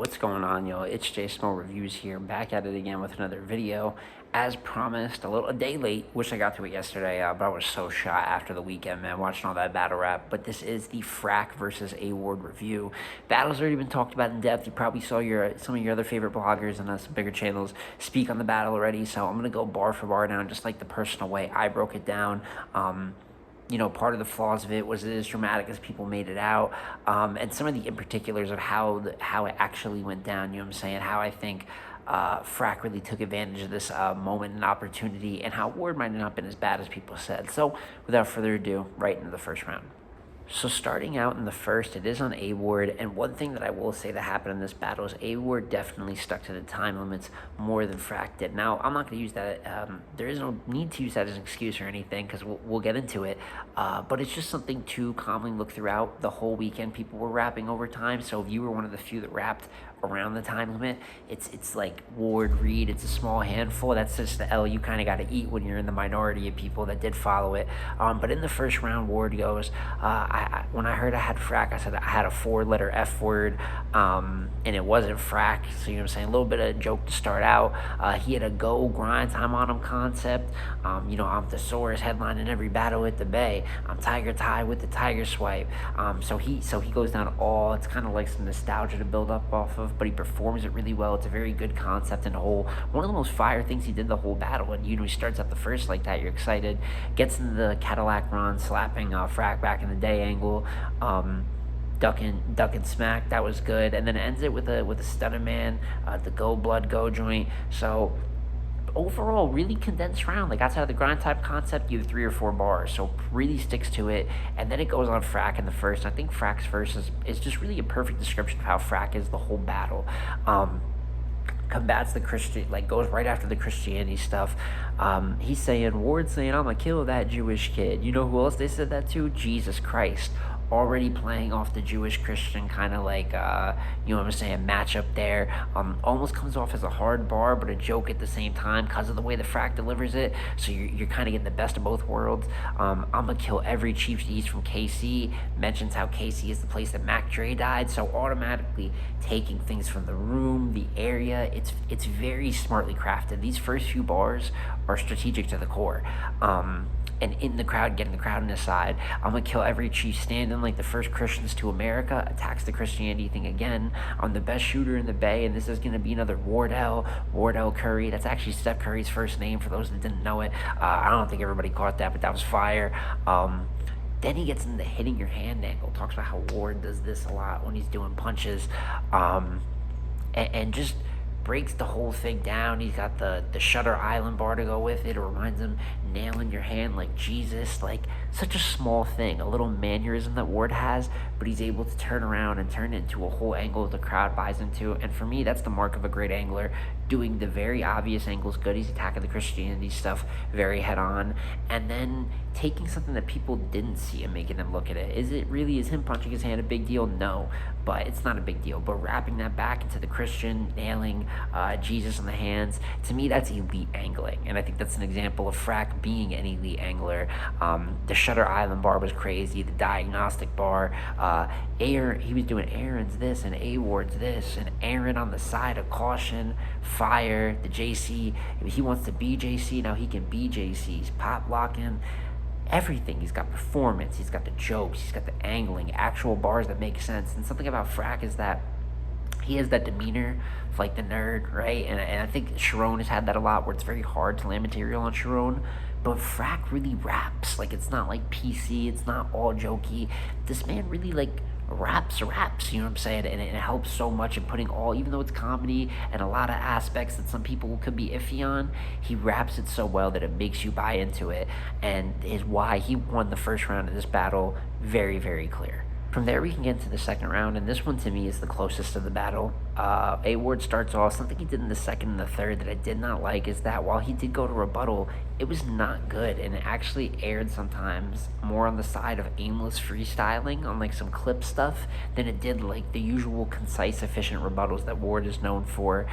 What's going on, y'all? It's J Small Reviews here, back at it again with another video. As promised, a day late. Wish I got to it yesterday, but I was so shot after the weekend, man, watching all that battle rap. But this is the Frak versus A Ward review. Battle's already been talked about in depth. You probably saw some of your other favorite bloggers and some bigger channels speak on the battle already. So I'm gonna go bar for bar now, just like the personal way I broke it down. Part of the flaws of it was it as dramatic as people made it out, and some of the in particulars of how it actually went down. You know what I'm saying? How I think Frak really took advantage of this moment and opportunity, and how Ward might have not been as bad as people said. So, without further ado, right into the first round. So starting out in the first, it is on A Ward, and one thing that I will say that happened in this battle is A Ward definitely stuck to the time limits more than Frak did. Now, I'm not going to use that, there is no need to use that as an excuse or anything, because we'll get into it, but it's just something to commonly look throughout the whole weekend. People were rapping over time, so if you were one of the few that rapped around the time limit, it's like Ward, Reed, it's a small handful. That's just the L you kind of got to eat when you're in the minority of people that did follow it. But in the first round, Ward goes, when I heard I had Frak, I said I had a 4-letter F word, and it wasn't Frak, so you know what I'm saying, a little bit of a joke to start out. He had a go grind time on him concept. I'm Thesaurus headlining every battle at the Bay. I'm Tiger Tie with the Tiger Swipe. So he goes down all, it's kind of like some nostalgia to build up off of, but he performs it really well. It's a very good concept and whole. One of the most fire things he did the whole battle, and he starts out the first like that, you're excited, gets into the Cadillac run, slapping Frak back in the day angle, duck and smack, that was good, and then ends it with a stunner man, the go blood go joint. So overall, really condensed round. Like outside of the grind type concept, you have 3 or 4 bars, so really sticks to it. And then it goes on Frak in the first. I think Frak's verse is just really a perfect description of how Frak is the whole battle. Combats the Christian, like goes right after the Christianity stuff. He's saying, Ward's saying, I'm gonna kill that Jewish kid. You know who else they said that to? Jesus Christ. Already playing off the Jewish Christian kind of like, you know what I'm saying, matchup there. Almost comes off as a hard bar, but a joke at the same time because of the way the Frak delivers it. So you're kind of getting the best of both worlds. I'm gonna kill every Chiefs East from KC. Mentions how KC is the place that Mac Dre died. So automatically taking things from the room, the area. It's very smartly crafted. These first few bars are strategic to the core. And in the crowd, getting the crowd on his side. I'm gonna kill every chief standing like the first Christians to America, attacks the Christianity thing again. I'm the best shooter in the Bay, and this is gonna be another Wardell Curry. That's actually Steph Curry's first name for those that didn't know it. I don't think everybody caught that, but that was fire. Then he gets into hitting your hand angle. Talks about how Ward does this a lot when he's doing punches, and just breaks the whole thing down. He's got the Shutter Island bar to go with it. It reminds him nailing your hand like Jesus. Like such a small thing, a little mannerism that Ward has, but he's able to turn around and turn it into a whole angle the crowd buys into. And for me, that's the mark of a great angler, doing the very obvious angles good. He's attacking the Christianity stuff very head on, and then taking something that people didn't see and making them look at it. Is him punching his hand a big deal? No, but it's not a big deal. But wrapping that back into the Christian, nailing Jesus in the hands, to me that's elite angling, and I think that's an example of Frak being an elite angler. The Shutter Island bar was crazy, the diagnostic bar, he was doing Aaron's this and A Ward's this, and Aaron on the side of caution, fire, the JC, if he wants to be JC, now he can be JC's pop locking, everything. He's got performance, he's got the jokes, he's got the angling, actual bars that make sense. And something about Frak is that he has that demeanor of like the nerd, right? And I think Sharon has had that a lot, where it's very hard to land material on Sharon, but Frak really raps. Like it's not like PC, it's not all jokey. This man really like raps, you know what I'm saying? And it helps so much in putting all, even though it's comedy and a lot of aspects that some people could be iffy on, he raps it so well that it makes you buy into it, and is why he won the first round of this battle very, very clear. From there, we can get into the second round, and this one to me is the closest to the battle. A Ward starts off. Something he did in the second and the third that I did not like is that while he did go to rebuttal, it was not good, and it actually aired sometimes more on the side of aimless freestyling on like some clip stuff than it did like the usual concise, efficient rebuttals that Ward is known for.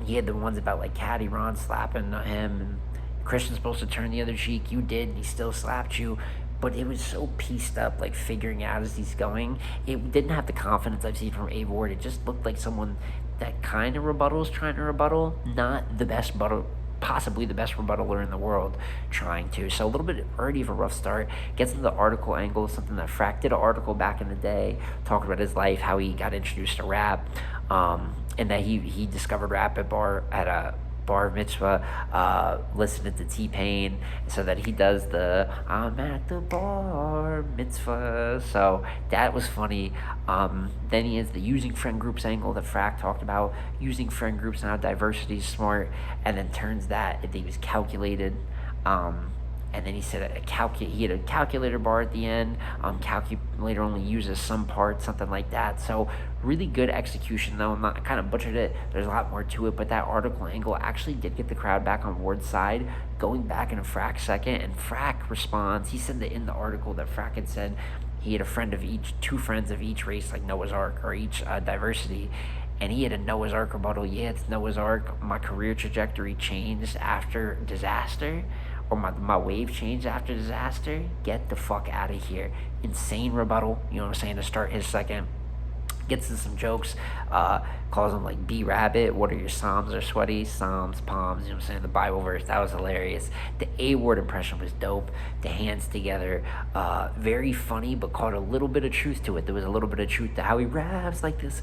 He had the ones about like Caddy Ron slapping him, and Christian's supposed to turn the other cheek. You did, and he still slapped you. but it was so pieced up, like figuring out as he's going. It didn't have the confidence I've seen from A Ward. It just looked like someone that kind of rebuttal is trying to rebuttal, not the best rebuttal, possibly the best rebuttaler in the world trying to. So a little bit already of a rough start. Gets into the article angle, something that Frak did an article back in the day, talking about his life, how he got introduced to rap, and that he discovered rap at a bar mitzvah, listening to T-Pain, so that he does the "I'm at the bar mitzvah." So that was funny. Then he has the using friend groups angle that Frak talked about, using friend groups and how diversity is smart, and then turns that he was calculated. And then he said he had a calculator bar at the end. Calculator only uses some parts, something like that. So really good execution, though. I kind of butchered it. There's a lot more to it, but that article angle actually did get the crowd back on Ward's side, going back in a Frak second, and Frak responds. He said that in the article that Frak had said he had two friends of each race, like Noah's Ark, or each diversity. And he had a Noah's Ark rebuttal. Yeah, it's Noah's Ark. My career trajectory changed after disaster, or my wave changed after disaster. Get the fuck out of here. Insane rebuttal, you know what I'm saying, to start his second. Gets in some jokes, calls him like B Rabbit, what are your Psalms are sweaty? Psalms, palms, you know what I'm saying, the Bible verse, that was hilarious. The A Word impression was dope. The hands together, very funny, but caught a little bit of truth to it. There was a little bit of truth to how he raps like this,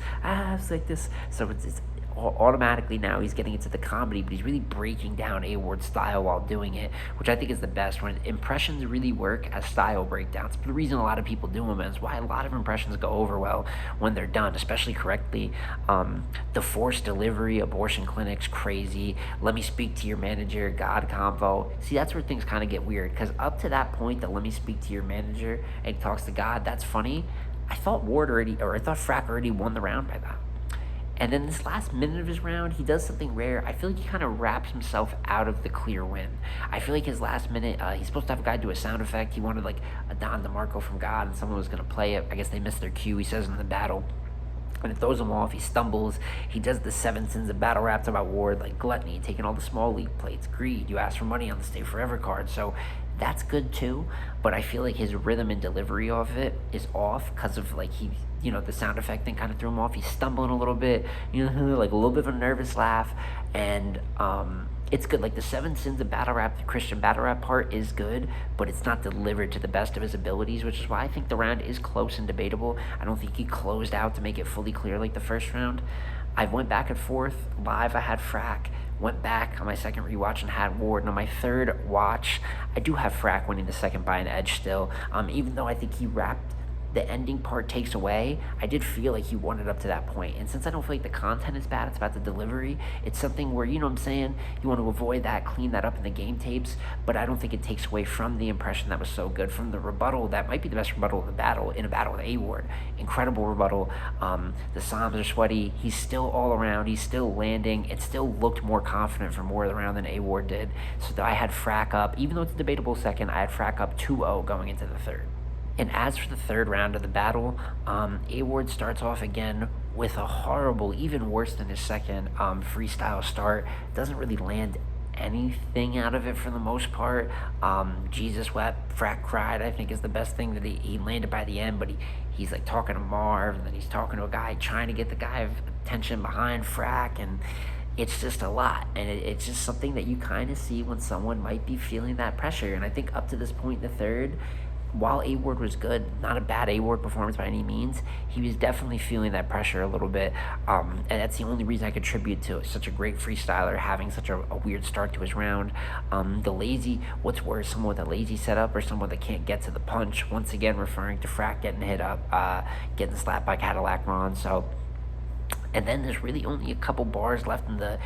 so it's automatically now he's getting into the comedy, but he's really breaking down A Ward's style while doing it, which I think is the best. When impressions really work as style breakdowns, but the reason a lot of people do them is why a lot of impressions go over well when they're done, especially correctly. The forced delivery, abortion clinics, crazy. Let me speak to your manager, God convo. See, that's where things kind of get weird, because up to that point, that let me speak to your manager and he talks to God, that's funny. I thought Frak already won the round by that. And then this last minute of his round, he does something rare. I feel like he kind of wraps himself out of the clear win. I feel like his last minute, he's supposed to have a guy do a sound effect. He wanted like a Don DeMarco from God, and someone was going to play it. I guess they missed their cue, he says in the battle. And it throws him off. He stumbles. He does the 7 sins of battle raps about Ward, like gluttony, taking all the small league plates, greed, you ask for money on the Stay Forever card. So that's good too, but I feel like his rhythm and delivery of it is off because of like the sound effect thing kind of threw him off. He's stumbling a little bit, like a little bit of a nervous laugh, and it's good. Like the 7 sins of battle rap, the Christian battle rap part is good, but it's not delivered to the best of his abilities, which is why I think the round is close and debatable. I don't think he closed out to make it fully clear like the first round. I went back and forth. Live, I had Frak. Went back on my second rewatch and had Ward. And on my third watch, I do have Frak winning the second by an edge still. Even though I think he rapped, the ending part takes away, I did feel like he won it up to that point. And since I don't feel like the content is bad, it's about the delivery. It's something where, you know what I'm saying, you want to avoid that, clean that up in the game tapes, but I don't think it takes away from the impression that was so good, from the rebuttal that might be the best rebuttal of the battle, in a battle with A Ward. Incredible rebuttal. The Psalms are sweaty. He's still all around. He's still landing. It still looked more confident for more of the round than A Ward did. So I had Frak up, even though it's a debatable second, I had Frak up 2-0 going into the third. And as for the third round of the battle, A Ward starts off again with a horrible, even worse than his second freestyle start. Doesn't really land anything out of it for the most part. Jesus wept, Frak cried, I think is the best thing that he landed by the end, but he's like talking to Marv, and then he's talking to a guy, trying to get the guy attention behind Frak, and it's just a lot, and it's just something that you kind of see when someone might be feeling that pressure. And I think up to this point in the third, while A Ward was good, not a bad A Ward performance by any means, he was definitely feeling that pressure a little bit, and that's the only reason I contribute to such a great freestyler having such a weird start to his round. The lazy, what's worse, someone with a lazy setup or someone that can't get to the punch? Once again, referring to Frak getting hit up, getting slapped by Cadillac Ron. So. And then there's really only a couple bars left in the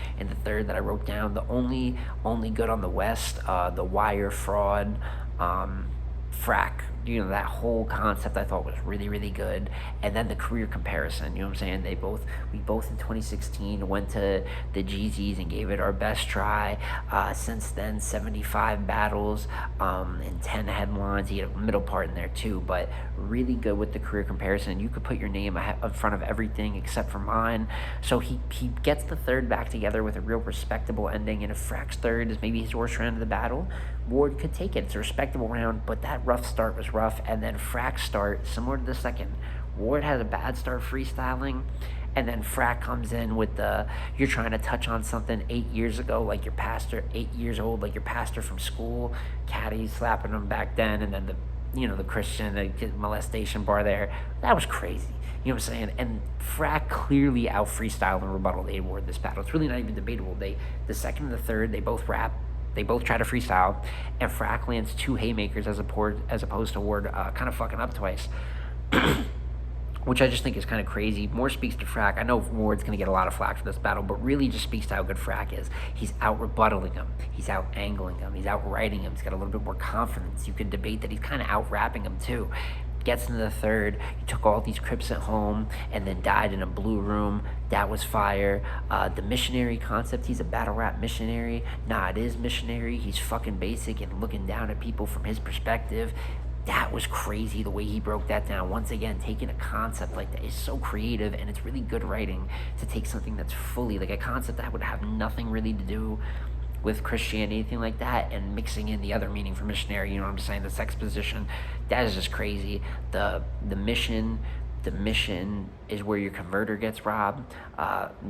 third that I wrote down. The only good on the West, the wire fraud, Frak that whole concept I thought was really, really good. And then the career comparison, you know what I'm saying? We both in 2016 went to the GZs and gave it our best try. Since then, 75 battles, and 10 headlines. He had a middle part in there too, but really good with the career comparison. You could put your name in front of everything except for mine. So he gets the third back together with a real respectable ending. And if Frak's third is maybe his worst round of the battle, Ward could take it. It's a respectable round, but that rough start was rough. And then Frak's start, similar to the second, Ward has a bad start freestyling, and then Frak comes in with you're trying to touch on something 8 years ago, like your pastor, 8 years old, like your pastor from school, caddy slapping him back then, and then the Christian, the molestation bar there. That was crazy. You know what I'm saying? And Frak clearly out freestyled and rebutted A Ward this battle. It's really not even debatable. The second and the third, they both rap. They both try to freestyle, and Frak lands 2 haymakers as opposed to Ward kind of fucking up twice. Which I just think is kind of crazy. More speaks to Frak. I know Ward's going to get a lot of flack for this battle, but really just speaks to how good Frak is. He's out rebuttaling him. He's out angling him. He's out writing him. He's got a little bit more confidence. You could debate that he's kind of out rapping him too. Gets into the third. You took all these Crips at home and then died in a blue room. That was fire. The missionary concept, he's a battle rap missionary. Nah, it is missionary. He's fucking basic and looking down at people from his perspective. That was crazy the way he broke that down. Once again, taking a concept like that is so creative, and it's really good writing to take something that's fully like a concept that would have nothing really to do with Christianity, anything like that, and mixing in the other meaning for missionary, you know what I'm saying, the sex position. That is just crazy. The mission is where your converter gets robbed.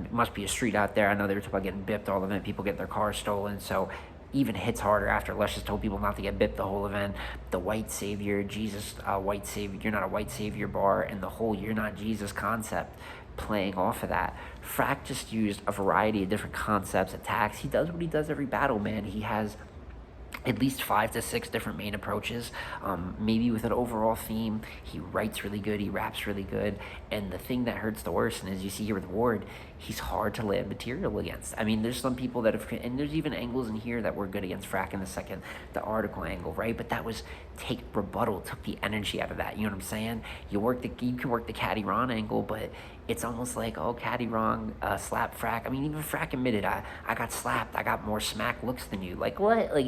Must be a street out there. I know they were talking about getting bipped all event. People get their cars stolen, so even hits harder after Les just told people not to get bipped the whole event. The white savior, Jesus, white savior, you're not a white savior bar, and the whole you're not Jesus concept playing off of that. Frak just used a variety of different concepts, attacks. He does what he does every battle, man. He has at least 5 to 6 different main approaches, maybe with an overall theme. He writes really good, he raps really good, and the thing that hurts the worst, and as you see here with Ward, he's hard to land material against. I mean, there's some people that have, and there's even angles in here that were good against Frak in the second, the article angle, right? But that was rebuttal, took the energy out of that, you know what I'm saying? You can work the Caddy Ron angle, but it's almost like, oh, Caddy wrong, slap Frak. I mean, even Frak admitted, I got slapped, I got more smack looks than you. Like, what? Like,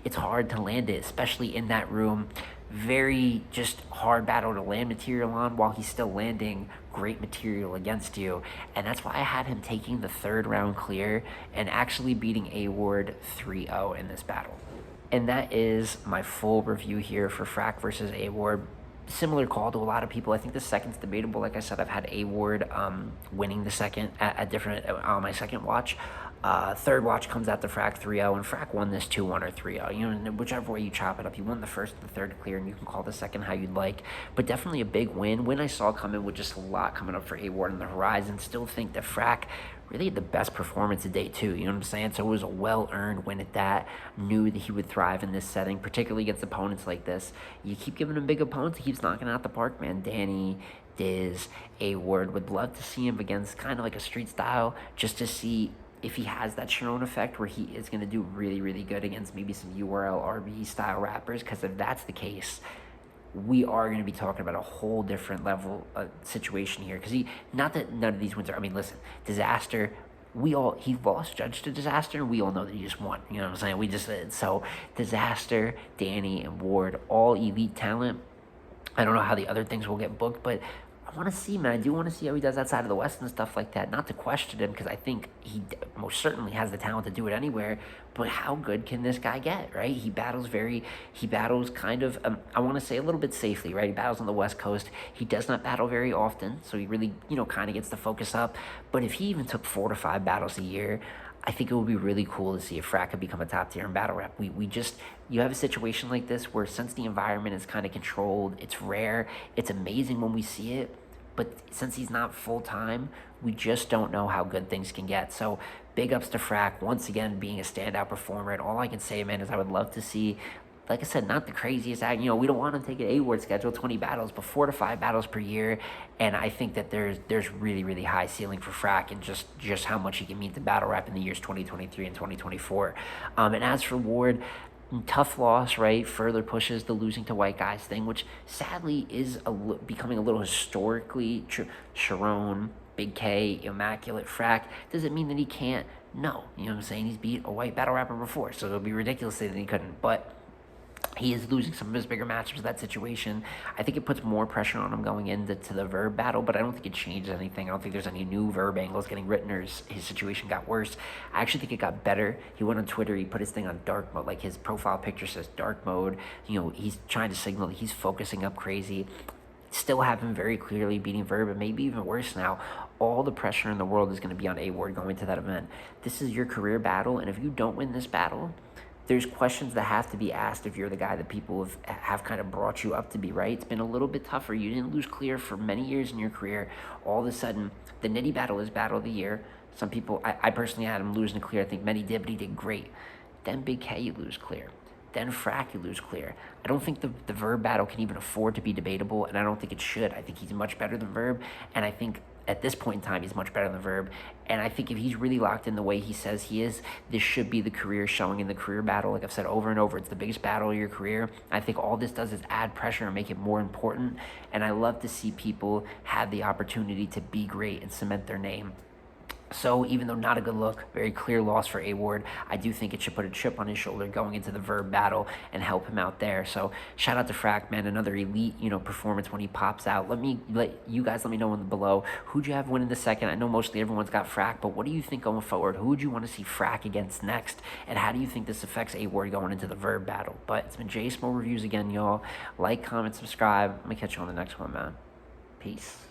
it's hard to land it, especially in that room. Very just hard battle to land material on while he's still landing great material against you. And that's why I had him taking the third round clear and actually beating A Ward 3-0 in this battle. And that is my full review here for Frak versus A Ward. Similar call to a lot of people. I think the second's debatable. Like I said, I've had A Ward winning the second at different on my second watch. Third watch comes out to Frak 3-0, and Frak won this 2-1 or 3-0. You know, whichever way you chop it up, you won the first and the third clear, and you can call the second how you'd like. But definitely a big win. Win I saw coming with just a lot coming up for A Ward on the horizon. Still think that Frak really had the best performance of day 2, you know what I'm saying? So it was a well-earned win at that. Knew that he would thrive in this setting, particularly against opponents like this. You keep giving him big opponents, he keeps knocking out the park, man. Danny, Diz, A Ward, would love to see him against kind of like a street style, just to see if he has that Sharon effect where he is going to do really, really good against maybe some URL, RB style rappers, because if that's the case, we are going to be talking about a whole different level situation here. Because not that none of these wins are, I mean, listen, Disaster, he lost Judge to Disaster, and we all know that he just won. You know what I'm saying? So Disaster, Danny, and Ward, all elite talent. I don't know how the other things will get booked, but I want to see, man. I do want to see how he does outside of the West and stuff like that. Not to question him, because I think he most certainly has the talent to do it anywhere. But how good can this guy get, right? He battles kind of, I want to say a little bit safely, right? He battles on the West Coast. He does not battle very often, so he really, kind of gets the focus up. But if he even took 4 to 5 battles a year, I think it would be really cool to see if Frak could become a top tier in battle rap. You have a situation like this where, since the environment is kind of controlled, it's rare, it's amazing when we see it, but since he's not full-time, we just don't know how good things can get. So big ups to Frak, once again, being a standout performer. And all I can say, man, is I would love to see, like I said, not the craziest act. We don't want to take an A-Ward schedule, 20 battles, but 4 to 5 battles per year. And I think that there's really, really high ceiling for Frak, and just how much he can meet the battle rap in the years 2023 and 2024. And as for Ward, tough loss, right? Further pushes the losing to white guys thing, which sadly is becoming a little historically. Sharon, Big K, Immaculate, Frak. Does it mean that he can't? No. You know what I'm saying? He's beat a white battle rapper before, so it would be ridiculous to say that he couldn't. But he is losing some of his bigger matchups in that situation. I think it puts more pressure on him going into the Verb battle, but I don't think it changes anything. I don't think there's any new Verb angles getting written or his situation got worse. I actually think it got better. He went on Twitter, he put his thing on dark mode, like his profile picture says dark mode. You know, he's trying to signal that he's focusing up crazy. Still have him very clearly beating Verb, and maybe even worse now, all the pressure in the world is going to be on A-Ward going to that event. This is your career battle, and if you don't win this battle, there's questions that have to be asked if you're the guy that people have kind of brought you up to be, right? It's been a little bit tougher. You didn't lose clear for many years in your career. All of a sudden, the Nitty battle is battle of the year. Some people, I personally had him losing clear. I think many did, but he did great. Then Big K, you lose clear. Then Frak, you lose clear. I don't think the Verb battle can even afford to be debatable, and I don't think it should. I think he's much better than Verb, and I think at this point in time, he's much better than Verb. And I think if he's really locked in the way he says he is, this should be the career showing in the career battle. Like I've said over and over, it's the biggest battle of your career. I think all this does is add pressure and make it more important. And I love to see people have the opportunity to be great and cement their name. So even though not a good look, very clear loss for A-Ward, I do think it should put a chip on his shoulder going into the Verb battle and help him out there. So shout out to Frak, man, another elite, performance when he pops out. Let you guys let me know below who'd you have winning the second. I know mostly everyone's got Frak, but what do you think going forward? Who would you want to see Frak against next? And how do you think this affects A-Ward going into the Verb battle? But it's been Jay Small Reviews again, y'all. Like, comment, subscribe. I'm gonna catch you on the next one, man. Peace.